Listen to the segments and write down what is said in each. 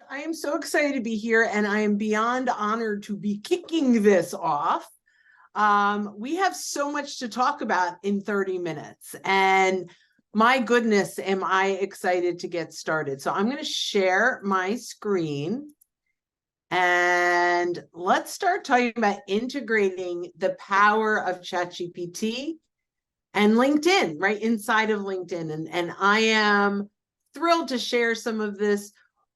I am so excited to be here, and I am beyond honored to be kicking this off. We have so much to talk about in 30 minutes, and my goodness, am I excited to get started. So I'm going to share my screen, and let's start talking about integrating the power of ChatGPT and LinkedIn, right inside of LinkedIn. And I am thrilled to share some of this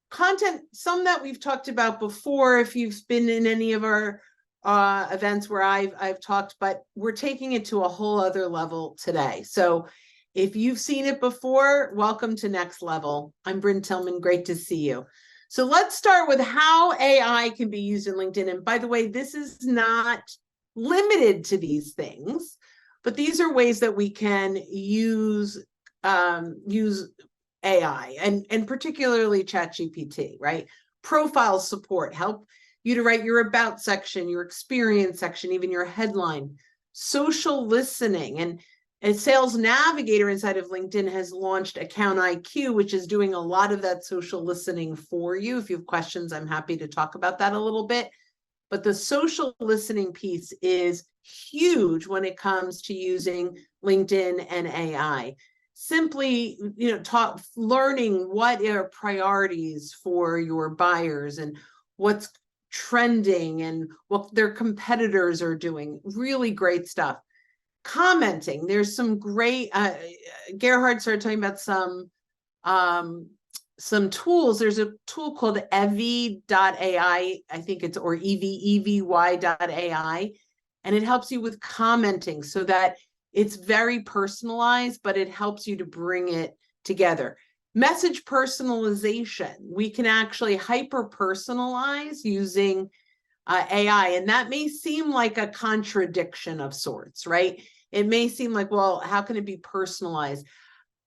content, some that we've talked about before if you've been in any of our events where I've talked, but we're taking it to a whole other level today. So if you've seen it before, welcome to Next Level. I'm Bryn Tillman, great to see you. So let's start with how AI can be used in LinkedIn. And by the way, this is not limited to these things, but these are ways that we can use AI and particularly ChatGPT, right? Profile support, help you to write your about section, your experience section, even your headline. Social listening, and a Sales Navigator inside of LinkedIn has launched Account IQ, which is doing a lot of that social listening for you. If you have questions, I'm happy to talk about that a little bit. But the social listening piece is huge when it comes to using LinkedIn and AI. Simply, learning what are priorities for your buyers and what's trending and what their competitors are doing. Really great stuff. Commenting, there's some great, Gerhard started talking about some tools. There's a tool called evy.ai, I think it's, or evy.ai, and it helps you with commenting so that it's very personalized, but it helps you to bring it together. Message personalization, we can actually hyper personalize using AI, and that may seem like a contradiction of sorts, right? It may seem like, well, how can it be personalized?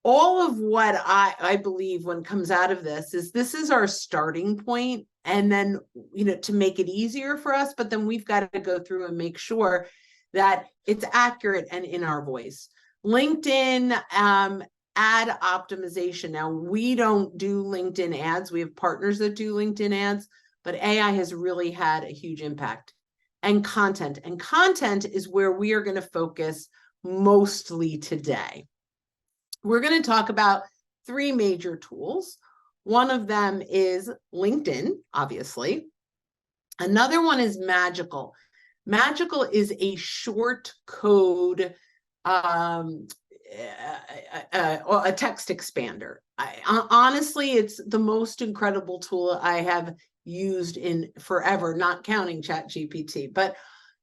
All of what I believe when comes out of this is our starting point, and then, to make it easier for us, but then we've got to go through and make sure that it's accurate and in our voice. LinkedIn ad optimization. Now, we don't do LinkedIn ads. We have partners that do LinkedIn ads, but AI has really had a huge impact. And content is where we are going to focus mostly today. We're going to talk about three major tools. One of them is LinkedIn, obviously. Another one is Magical. Magical is a short code, a text expander. Honestly, it's the most incredible tool I have used in forever, not counting ChatGPT. But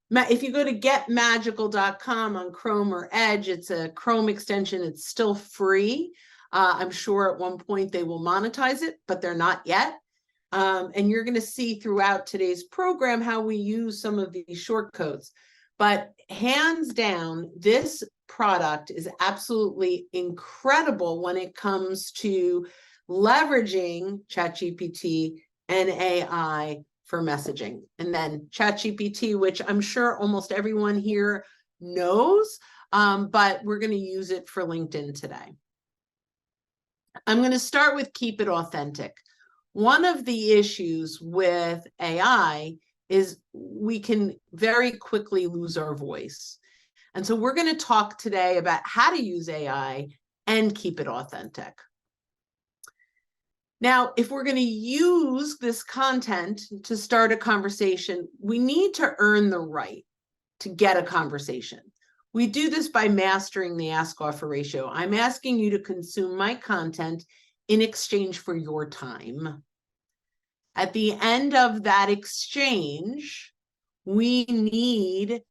if you go to getmagical.com on Chrome or Edge, it's a Chrome extension. It's still free. I'm sure at one point they will monetize it, but they're not yet. And you're going to see throughout today's program how we use some of these shortcodes. But hands down, this product is absolutely incredible when it comes to leveraging ChatGPT and AI for messaging. And then ChatGPT, which I'm sure almost everyone here knows, but we're going to use it for LinkedIn today. I'm going to start with keep it authentic. One of the issues with AI is we can very quickly lose our voice. And so we're going to talk today about how to use AI and keep it authentic. Now, if we're going to use this content to start a conversation, we need to earn the right to get a conversation. We do this by mastering the ask-offer ratio. I'm asking you to consume my content in exchange for your time. At the end of that exchange, we need,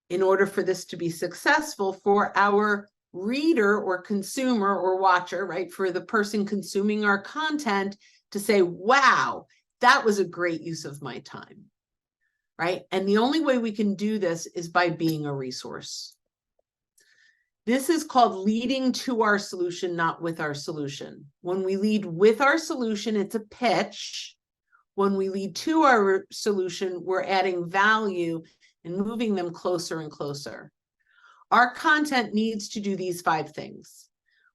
in order for this to be successful, for our reader or consumer or watcher, right, for the person consuming our content to say, wow, that was a great use of my time, right? And the only way we can do this is by being a resource. This is called leading to our solution, not with our solution. When we lead with our solution, it's a pitch. When we lead to our solution, we're adding value and moving them closer and closer. Our content needs to do these 5 things.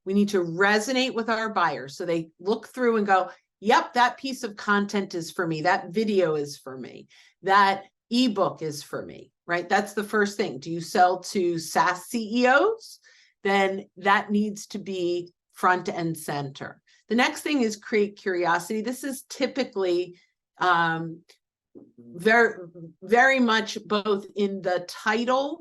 We need to resonate with our buyers. So they look through and go, yep, that piece of content is for me. That video is for me. That ebook is for me, right? That's the first thing. Do you sell to SaaS CEOs? Then that needs to be front and center. The next thing is create curiosity. This is typically very, very much both in the title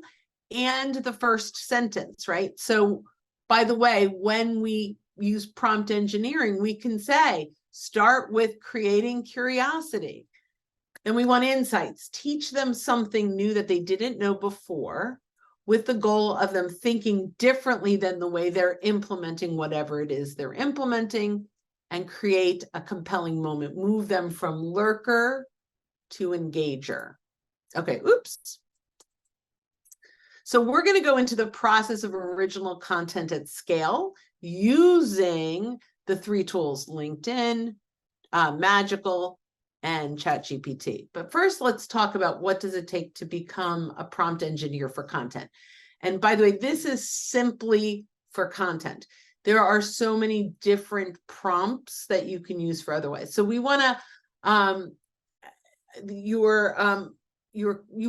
and the first sentence, right? So, by the way, when we use prompt engineering, we can say, start with creating curiosity. And we want insights. Teach them something new that they didn't know before, with the goal of them thinking differently than the way they're implementing whatever it is they're implementing, and create a compelling moment. Move them from lurker to engager. Okay, oops. So we're going to go into the process of original content at scale using the 3 tools, LinkedIn, Magical, and ChatGPT. But first, let's talk about what does it take to become a prompt engineer for content. And by the way, this is simply for content. There are so many different prompts that you can use for otherwise. So we want to, you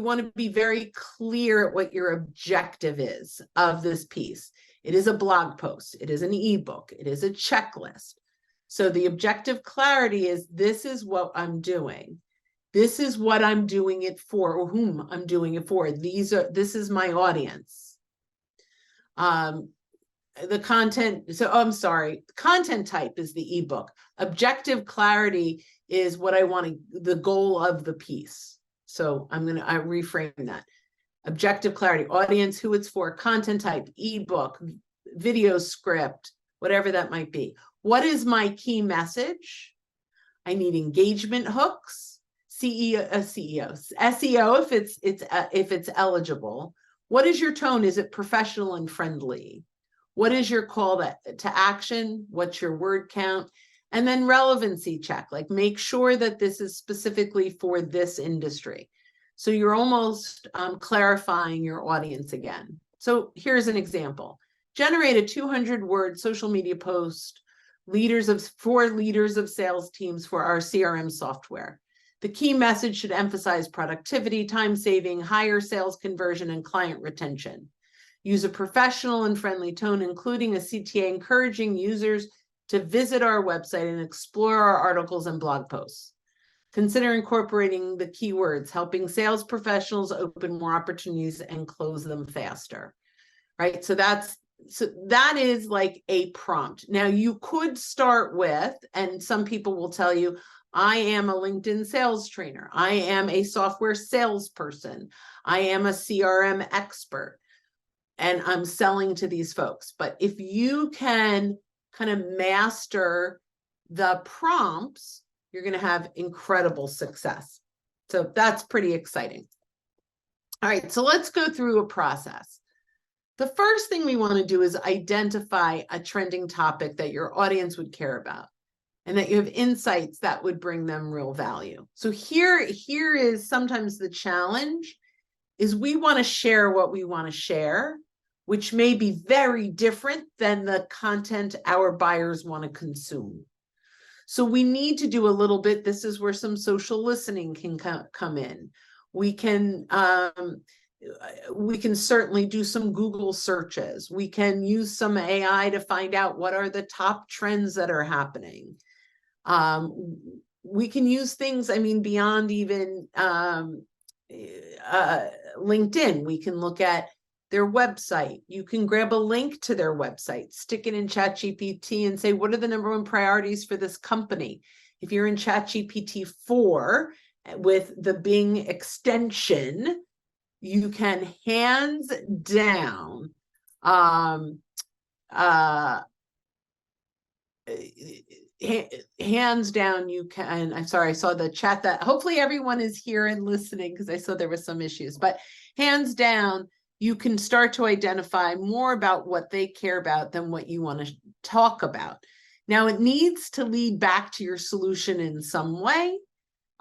want to be very clear at what your objective is of this piece. It is a blog post. It is an ebook. It is a checklist. So the objective clarity is, this is what I'm doing. This is what I'm doing it for, or whom I'm doing it for. This is my audience. The content, so I'm sorry, content type is the ebook. Objective clarity is what I want to, the goal of the piece. So I reframe that. Objective clarity, audience, who it's for, content type, ebook, video script, whatever that might be. What is my key message? I need engagement hooks, SEO if it's eligible. What is your tone? Is it professional and friendly? What is your call to action? What's your word count? And then relevancy check, like make sure that this is specifically for this industry. So you're almost clarifying your audience again. So here's an example. Generate a 200-word social media post for leaders of sales teams for our CRM software. The key message should emphasize productivity, time saving, higher sales conversion, and client retention. Use a professional and friendly tone, including a CTA encouraging users to visit our website and explore our articles and blog posts. Consider incorporating the keywords, helping sales professionals open more opportunities and close them faster, right? So that is like a prompt. Now you could start with, and some people will tell you, I am a LinkedIn sales trainer. I am a software salesperson. I am a CRM expert, and I'm selling to these folks. But if you can kind of master the prompts, you're going to have incredible success. So that's pretty exciting. All right, so let's go through a process. The first thing we want to do is identify a trending topic that your audience would care about, and that you have insights that would bring them real value. So here is sometimes the challenge, is we want to share what we want to share, which may be very different than the content our buyers want to consume. So we need to do a little bit. This is where some social listening can come in. We can certainly do some Google searches. We can use some AI to find out what are the top trends that are happening. We can use things, beyond even LinkedIn. We can look at their website. You can grab a link to their website, stick it in ChatGPT and say, what are the #1 priorities for this company? If you're in ChatGPT 4 with the Bing extension, you can hands down you can, I'm sorry, I saw the chat that hopefully everyone is here and listening, because I saw there was some issues, but hands down, you can start to identify more about what they care about than what you want to talk about. Now, it needs to lead back to your solution in some way,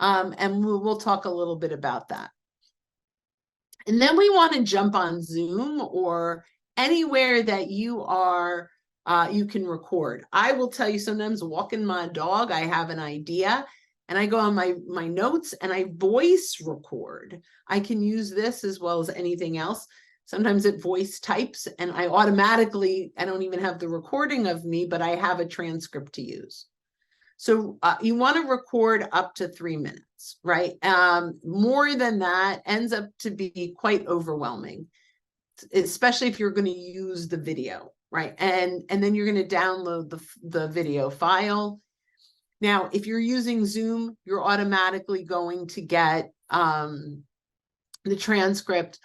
and we'll talk a little bit about that. And then we want to jump on Zoom or anywhere that you are you can record. I will tell you, sometimes walking my dog, I have an idea and I go on my notes and I voice record. I can use this as well as anything else. Sometimes it voice types and I don't even have the recording of me, but I have a transcript to use. So you want to record up to 3 minutes, right? More than that ends up to be quite overwhelming, especially if you're going to use the video, right? And then you're going to download the video file. Now, if you're using Zoom, you're automatically going to get the transcript.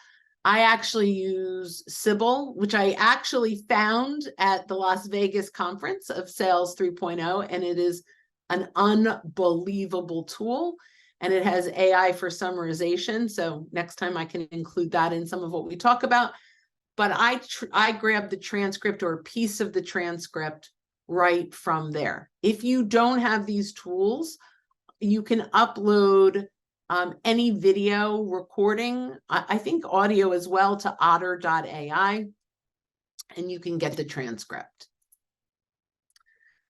I actually use Sybil, which I actually found at the Las Vegas conference of Sales 3.0, and it is an unbelievable tool, and it has AI for summarization. So next time I can include that in some of what we talk about. But I grabbed the transcript or a piece of the transcript right from there. If you don't have these tools, you can upload any video recording, I think audio as well, to otter.ai, and you can get the transcript.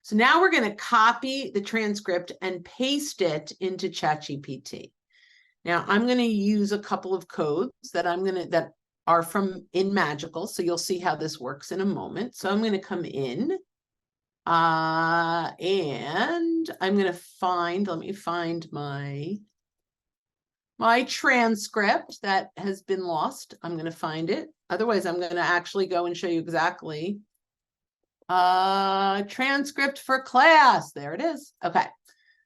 So now we're going to copy the transcript and paste it into ChatGPT. Now I'm going to use a couple of codes that are from in Magical, so you'll see how this works in a moment. So I'm going to come in and I'm going to let me find my transcript that has been lost. I'm going to find it. Otherwise, I'm going to actually go and show you exactly. Transcript for class. There it is. Okay.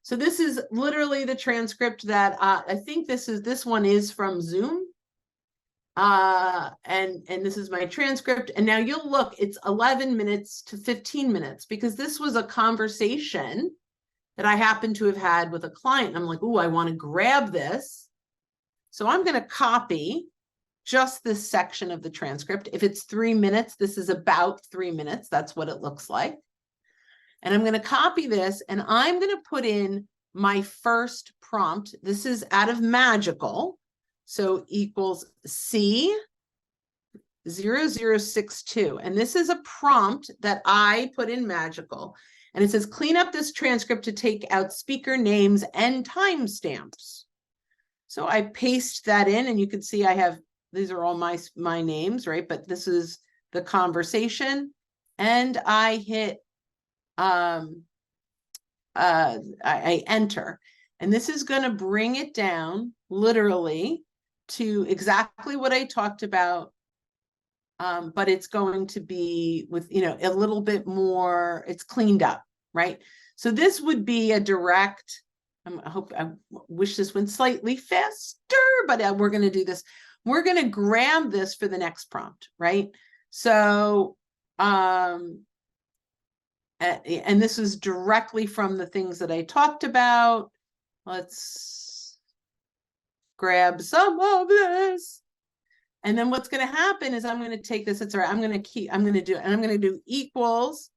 So this is literally the transcript that I think this one is from Zoom. And this is my transcript. And now you'll look, it's 11 minutes to 15 minutes because this was a conversation that I happen to have had with a client. And I'm like, oh, I want to grab this. So I'm going to copy just this section of the transcript. If it's 3 minutes, this is about 3 minutes. That's what it looks like. And I'm going to copy this and I'm going to put in my first prompt. This is out of Magical. So equals C0062. And this is a prompt that I put in Magical. And it says, clean up this transcript to take out speaker names and timestamps. So I paste that in and you can see these are all my names, right? But this is the conversation. And I hit, I enter. And this is going to bring it down literally to exactly what I talked about. But it's going to be with, a little bit more, it's cleaned up, right? So this would be a direct, I wish this went slightly faster, but we're going to do this. We're going to grab this for the next prompt, right? So, and this is directly from the things that I talked about. Let's grab some of this. And then what's going to happen is I'm going to take this, it's all right, I'm going to do equals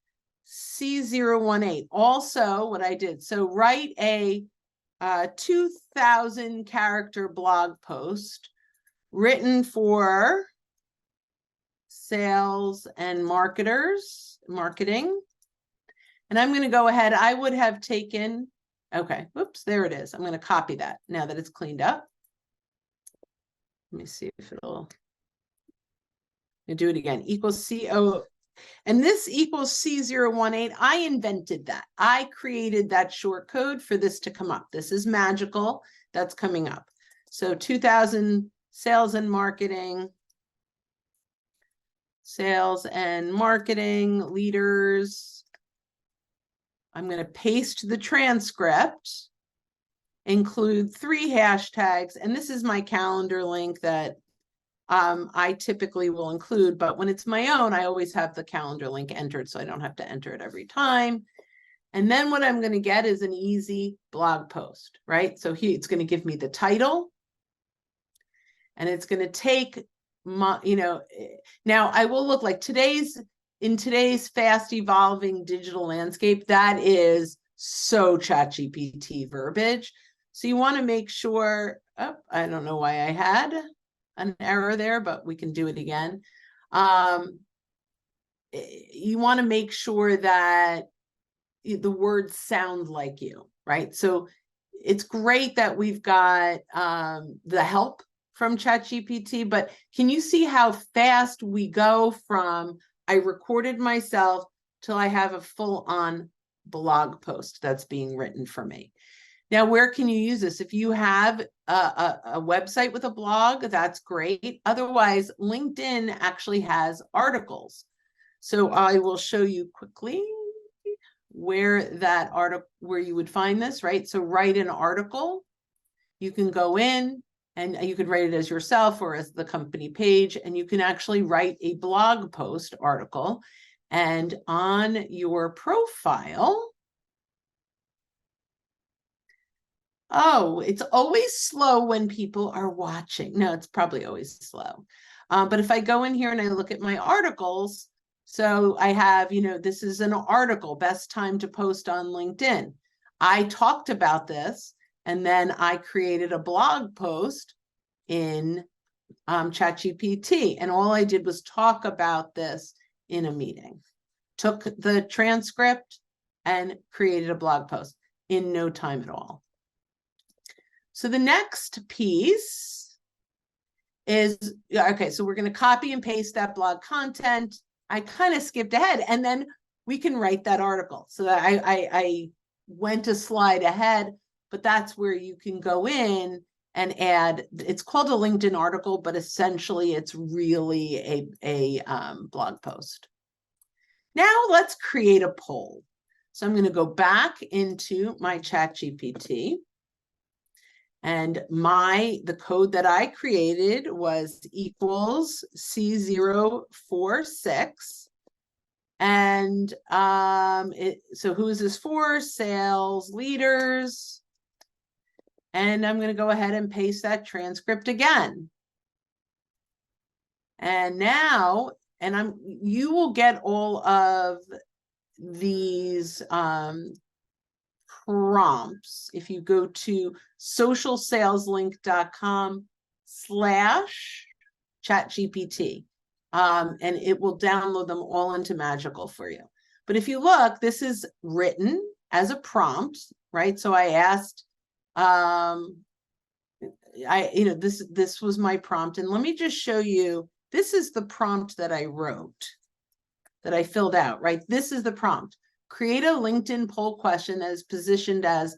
C018. Also what I did, so write a 2,000 character blog post written for sales and marketing. And I'm going to go ahead, I would have taken, okay, whoops, there it is. I'm going to copy that now that it's cleaned up. Let me see if it'll do it again. Equals CO, and this equals C018. I invented that. I created that short code for this to come up. This is Magical. That's coming up. So 2,000 sales and marketing leaders. I'm going to paste the transcript, include 3 hashtags, and this is my calendar link that I typically will include, but when it's my own, I always have the calendar link entered so I don't have to enter it every time. And then what I'm going to get is an easy blog post, right? So here it's going to give me the title and it's going to take my, now I will look like in today's fast evolving digital landscape, that is so ChatGPT verbiage. So you want to make sure, I don't know why I had an error there, but we can do it again. you want to make sure that the words sound like you, right? So it's great that we've got the help from ChatGPT, but can you see how fast we go from I recorded myself till I have a full-on blog post that's being written for me? Now, where can you use this? If you have a website with a blog, that's great. Otherwise, LinkedIn actually has articles. So I will show you quickly where that article, where you would find this, right? So write an article. You can go in and you could write it as yourself or as the company page, and you can actually write a blog post article. And on your profile, oh, it's always slow when people are watching. No, it's probably always slow. But if I go in here and I look at my articles, so I have, this is an article, best time to post on LinkedIn. I talked about this, and then I created a blog post in ChatGPT. And all I did was talk about this in a meeting. Took the transcript and created a blog post in no time at all. So the next piece is, okay, so we're going to copy and paste that blog content. I kind of skipped ahead, and then we can write that article. So that I went a slide ahead, but that's where you can go in and add, it's called a LinkedIn article, but essentially it's really a blog post. Now let's create a poll. So I'm going to go back into my ChatGPT. And the code that I created was equals C046. And so who is this for? Sales leaders. And I'm going to go ahead and paste that transcript again. And now, you will get all of these prompts if you go to socialsaleslink.com/ChatGPT, and it will download them all into Magical for you. But if you look, this is written as a prompt, right? So I asked, this was my prompt, and let me just show you. This is the prompt that I wrote, that I filled out, right? This is the prompt. Create a LinkedIn poll question that is positioned as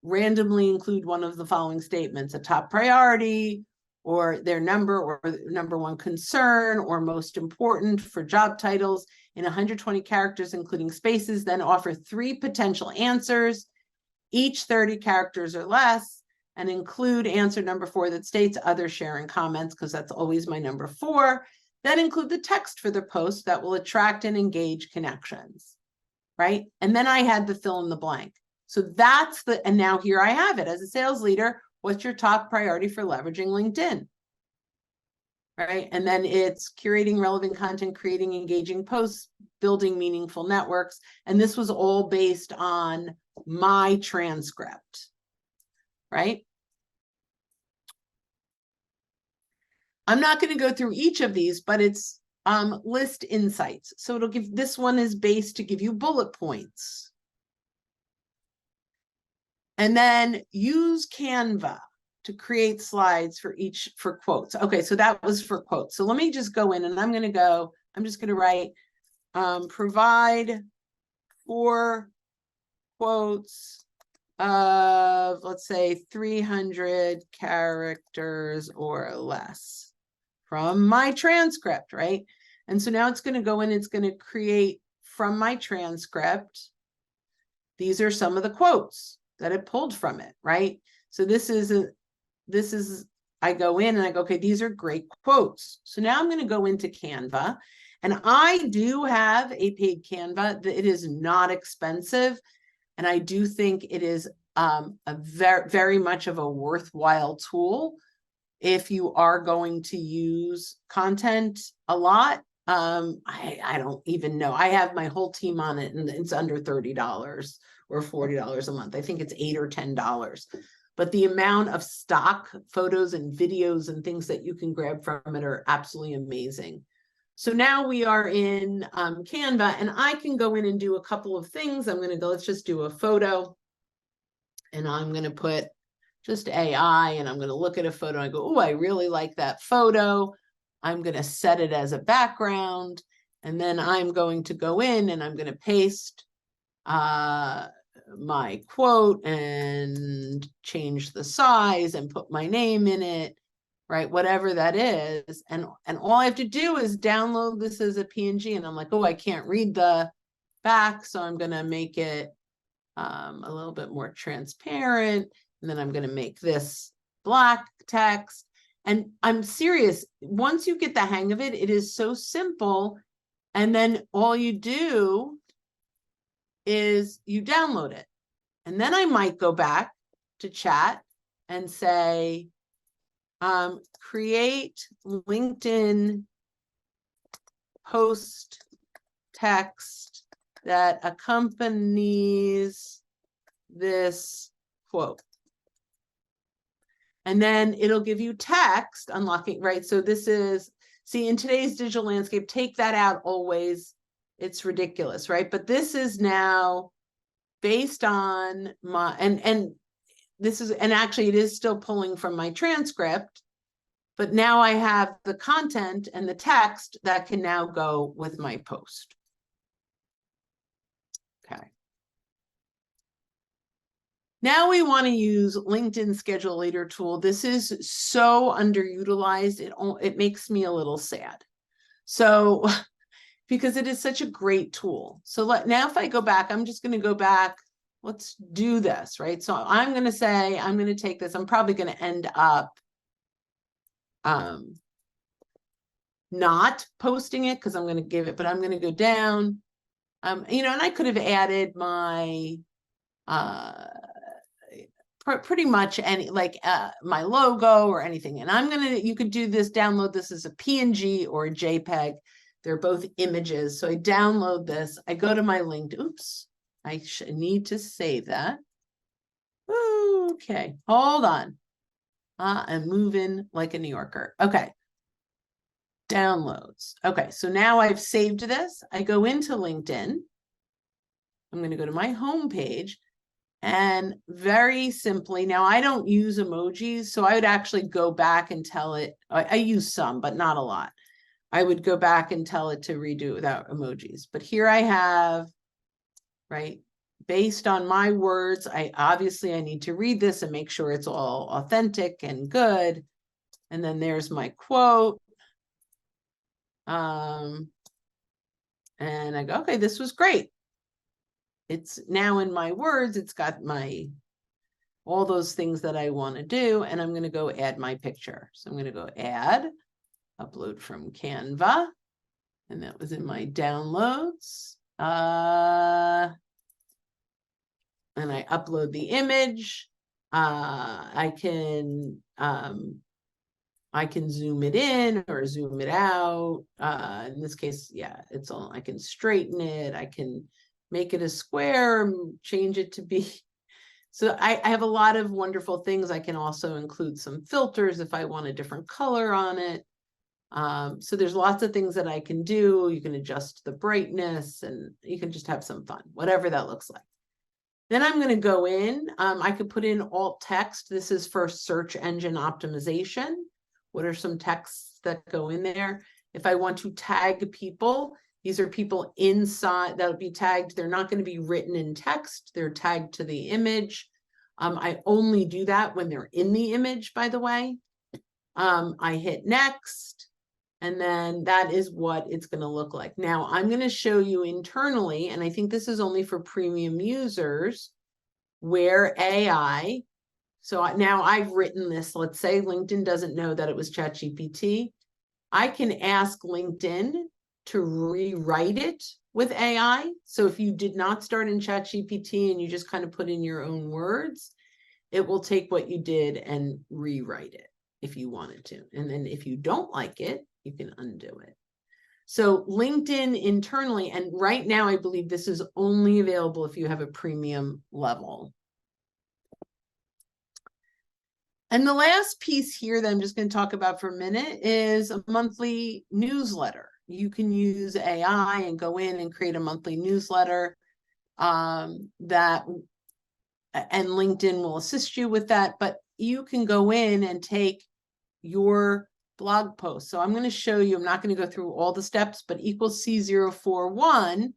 randomly include one of the following statements: a top priority, or their number, or number one concern, or most important for job titles in 120 characters, including spaces. Then offer 3 potential answers, each 30 characters or less, and include answer number 4 that states other sharing comments, because that's always my number 4. Then include the text for the post that will attract and engage connections. Right? And then I had the fill in the blank. So that's and now here I have it. As a sales leader, what's your top priority for leveraging LinkedIn? Right? And then it's curating relevant content, creating engaging posts, building meaningful networks. And this was all based on my transcript. Right? I'm not going to go through each of these, but it's list insights. So it'll give, this one is based to give you bullet points. And then use Canva to create slides for quotes. Okay, so that was for quotes. So let me just go in, and I'm just going to write, provide 4 quotes of, let's say, 300 characters or less from my transcript, right? And so now it's going to go in, it's going to create from my transcript. These are some of the quotes that it pulled from it, right? So I go in and I go, okay, these are great quotes. So now I'm going to go into Canva, and I do have a paid Canva. It is not expensive. And I do think it is a very, very much of a worthwhile tool if you are going to use content a lot. I don't even know. I have my whole team on it, and it's under $30 or $40 a month. I think it's $8 or $10. But the amount of stock photos and videos and things that you can grab from it are absolutely amazing. So now we are in Canva, and I can go in and do a couple of things. I'm going to go, let's just do a photo. And I'm going to put just AI, and I'm going to look at a photo. And I go, oh, I really like that photo. I'm going to set it as a background. And then I'm going to go in and I'm going to paste my quote and change the size and put my name in it, right? Whatever that is. And all I have to do is download this as a PNG. And I'm like, oh, I can't read the back. So I'm going to make it a little bit more transparent. And then I'm going to make this black text. And I'm serious. Once you get the hang of it, it is so simple. And then all you do is you download it. And then I might go back to chat and say, create LinkedIn post text that accompanies this quote. And then it'll give you text unlocking, right? So this is, see, in today's digital landscape, take that out always. It's ridiculous, right? But this is now based on my, and this is, and actually it is still pulling from my transcript, but now I have the content and the text that can now go with my post. Okay. Now we want to use LinkedIn Schedule Later tool. This is so underutilized. It makes me a little sad. So, because it is such a great tool. So now if I go back, I'm just going to go back. Let's do this, right? So I'm going to say, I'm going to take this. I'm probably going to end up not posting it because I'm going to give it, but I'm going to go down. You know, and I could have added my pretty much any, like my logo or anything. And you could do this, download this as a PNG or a JPEG. They're both images. So I download this, I go to my LinkedIn. Oops, I need to save that. Okay, hold on. I'm moving like a New Yorker. Okay. Downloads. Okay, so now I've saved this. I go into LinkedIn. I'm going to go to my home page. And very simply, now I don't use emojis, so I would actually go back and tell it, I use some, but not a lot. I would go back and tell it to redo it without emojis. But here I have, right, based on my words, obviously I need to read this and make sure it's all authentic and good. And then there's my quote. And I go, okay, this was great. It's now in my words, it's got all those things that I want to do, and I'm going to go add my picture. So I'm going to go add, upload from Canva, and that was in my downloads. And I upload the image. I can zoom it in or zoom it out. In this case, yeah, it's all, I can straighten it. I can make it a square, change it to be. So I have a lot of wonderful things. I can also include some filters if I want a different color on it. So there's lots of things that I can do. You can adjust the brightness and you can just have some fun, whatever that looks like. Then I'm going to go in. I could put in alt text. This is for search engine optimization. What are some texts that go in there? If I want to tag people, these are people inside that'll be tagged. They're not going to be written in text. They're tagged to the image. I only do that when they're in the image, by the way. I hit next, and then that is what it's going to look like. Now I'm going to show you internally, and I think this is only for premium users, where AI, so now I've written this, let's say LinkedIn doesn't know that it was ChatGPT. I can ask LinkedIn to rewrite it with AI. So if you did not start in ChatGPT and you just kind of put in your own words, it will take what you did and rewrite it if you wanted to. And then if you don't like it, you can undo it. So LinkedIn internally, and right now I believe this is only available if you have a premium level. And the last piece here that I'm just going to talk about for a minute is a monthly newsletter. you can use AI and go in and create a monthly newsletter that, and LinkedIn will assist you with that, but you can go in and take your blog post. So I'm going to show you, I'm not going to go through all the steps, but equals C041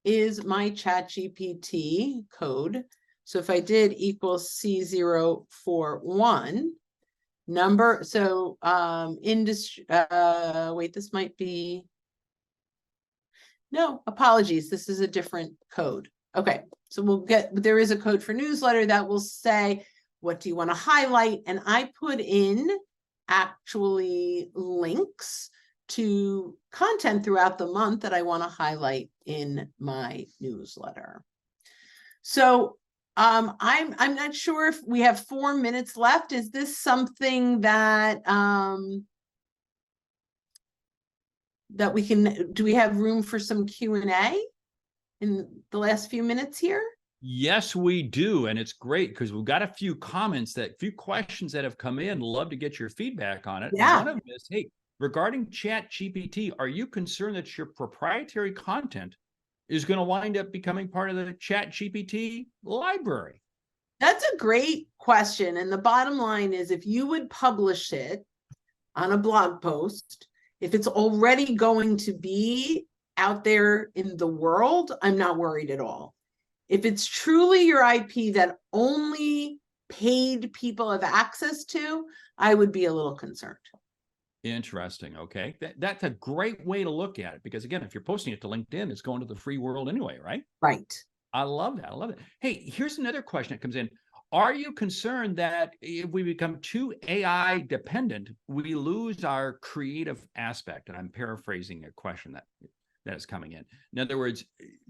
is my ChatGPT code. So if I did equals C041 number, so industry, wait, this might be, no, apologies, this is a different code. Okay, so we'll get, there is a code for newsletter that will say, what do you want to highlight? And I put in actually links to content throughout the month that I want to highlight in my newsletter. So I'm not sure if we have 4 minutes left. Is this something that that we can, do we have room for some Q&A in the last few minutes here? Yes, we do. And it's great because we've got a few questions that have come in. Love to get your feedback on it. Yeah. One of them is, hey, regarding ChatGPT, are you concerned that your proprietary content is going to wind up becoming part of the ChatGPT library? That's a great question. And the bottom line is, if you would publish it on a blog post, if it's already going to be out there in the world, I'm not worried at all. If it's truly your IP that only paid people have access to, I would be a little concerned. Interesting. Okay. That's a great way to look at it, because again, if you're posting it to LinkedIn, it's going to the free world anyway, right? Right. I love that. I love it. Hey, here's another question that comes in. Are you concerned that if we become too AI dependent, we lose our creative aspect? And I'm paraphrasing a question that is coming in. In other words,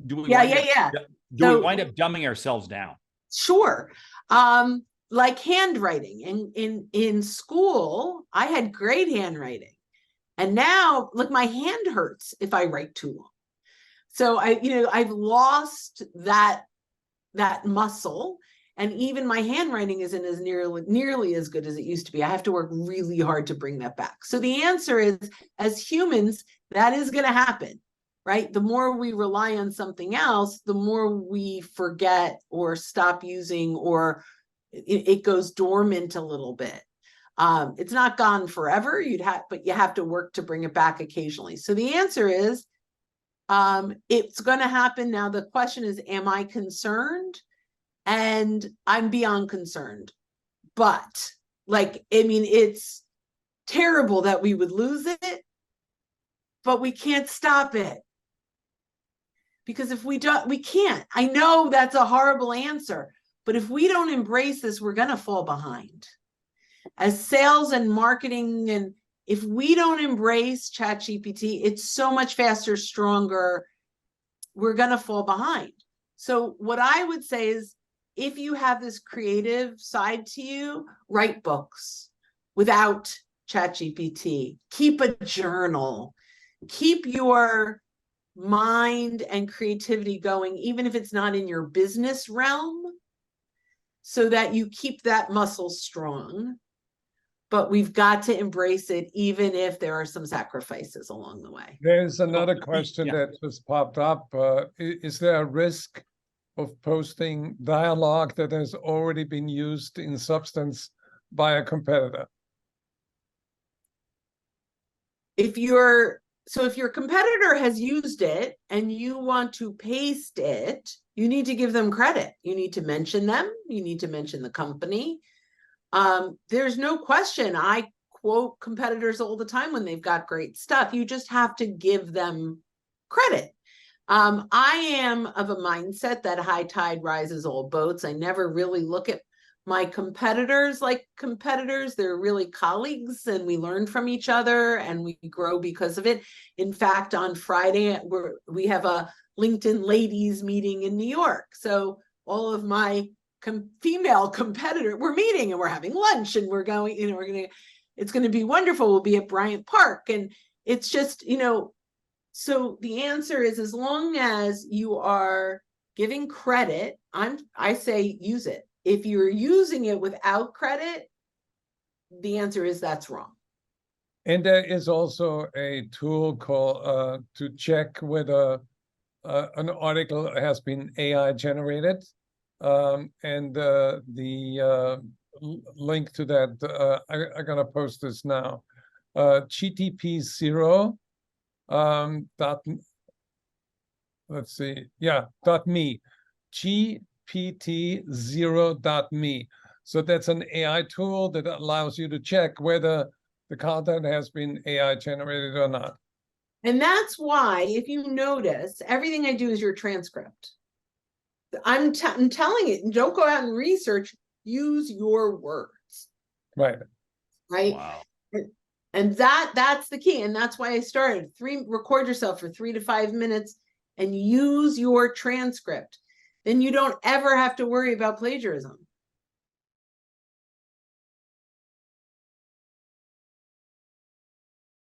do we wind up dumbing ourselves down? Sure. Like handwriting. In school, I had great handwriting. And now, look, my hand hurts if I write too long. So I've lost that muscle. And even my handwriting isn't as nearly as good as it used to be. I have to work really hard to bring that back. So the answer is, as humans, that is going to happen, right? The more we rely on something else, the more we forget or stop using, or it goes dormant a little bit. It's not gone forever. But you have to work to bring it back occasionally. So the answer is, it's going to happen. Now the question is, am I concerned? And I'm beyond concerned. But it's terrible that we would lose it, but we can't stop it. Because if we don't, we can't. I know that's a horrible answer, but if we don't embrace this, we're going to fall behind. As sales and marketing, and if we don't embrace ChatGPT, it's so much faster, stronger, we're going to fall behind. So what I would say is, if you have this creative side to you, write books without ChatGPT. Keep a journal. Keep your mind and creativity going, even if it's not in your business realm, so that you keep that muscle strong. But we've got to embrace it, even if there are some sacrifices along the way. There's another question that just popped up. Is there a risk of posting dialogue that has already been used in substance by a competitor? If your competitor has used it and you want to paste it, you need to give them credit. You need to mention them. You need to mention the company. There's no question. I quote competitors all the time when they've got great stuff. You just have to give them credit. I am of a mindset that high tide rises all boats. I never really look at my competitors like competitors. They're really colleagues, and we learn from each other and we grow because of it. In fact, on Friday, we have a LinkedIn ladies meeting in New York. So all of my female competitor, we're meeting and we're having lunch and we're going, it's going to be wonderful. We'll be at Bryant Park. And it's just, so the answer is, as long as you are giving credit, I say use it. If you're using it without credit, the answer is that's wrong. And there is also a tool called to check whether an article has been AI generated. And the link to that, I'm going to post this now. GTP0 let's see, yeah, .me, GPT0.me. So that's an AI tool that allows you to check whether the content has been AI generated or not. And that's why, if you notice, everything I do is your transcript. I'm telling it, don't go out and research, use your words. Right. Right. Wow. And that's the key. And that's why I started. Record yourself for 3 to 5 minutes and use your transcript. Then you don't ever have to worry about plagiarism.